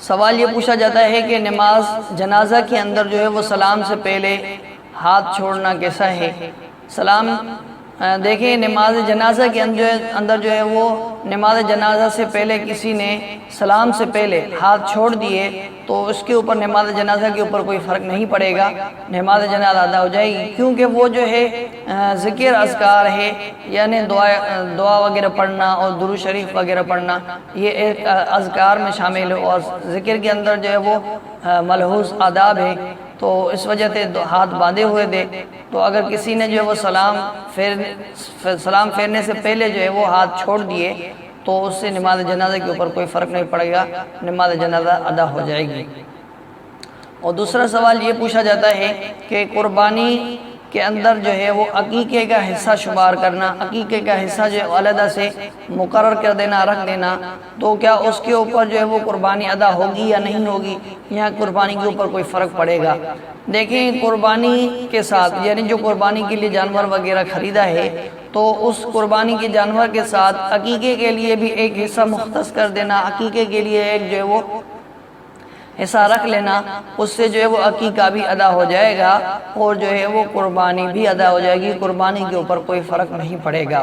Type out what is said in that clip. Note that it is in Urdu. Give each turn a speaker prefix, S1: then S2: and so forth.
S1: سوال یہ پوچھا جاتا ہے کہ نماز جنازہ کے اندر جو ہے وہ سلام سے پہلے ہاتھ چھوڑنا کیسا ہے؟ سلام دیکھیں، نماز جنازہ کے اندر جو ہے وہ نماز جنازہ سے پہلے کسی نے سلام سے پہلے ہاتھ چھوڑ دیے تو اس کے اوپر نماز جنازہ کے اوپر کوئی فرق نہیں پڑے گا، نماز جنازہ ادا ہو جائے گی، کیونکہ وہ جو ہے ذکر اذکار ہے، یعنی دعا وغیرہ پڑھنا اور درود شریف وغیرہ پڑھنا یہ ایک اذکار میں شامل ہے، اور ذکر کے اندر جو ہے وہ ملحوظ آداب ہے، تو اس وجہ سے ہاتھ باندھے ہوئے تھے، تو اگر کسی نے جو ہے وہ سلام پھیرنے سے پہلے جو ہے وہ ہاتھ چھوڑ دیے تو اس سے نماز جنازہ کے اوپر کوئی فرق نہیں پڑے گا، نماز جنازہ ادا ہو جائے گی۔ اور دوسرا سوال یہ پوچھا جاتا ہے کہ قربانی کے اندر جو ہے وہ عقیقے کا حصہ شمار کرنا، عقیقے کا حصہ جو ہے علیحدہ سے مقرر کر دینا، رکھ دینا، تو کیا اس کے اوپر جو ہے وہ قربانی ادا ہوگی یا نہیں ہوگی، یا قربانی کے اوپر کوئی فرق پڑے گا؟ دیکھیں، قربانی کے ساتھ یعنی جو قربانی کے لیے جانور وغیرہ خریدا ہے تو اس قربانی کے جانور کے ساتھ عقیقے کے لیے بھی ایک حصہ مختص کر دینا، عقیقے کے لیے ایک جو ہے وہ حصہ رکھ لینا، اس سے جو ہے وہ عقیقہ بھی ادا ہو جائے گا اور جو ہے وہ قربانی بھی ادا ہو جائے گی، قربانی کے اوپر کوئی فرق نہیں پڑے گا۔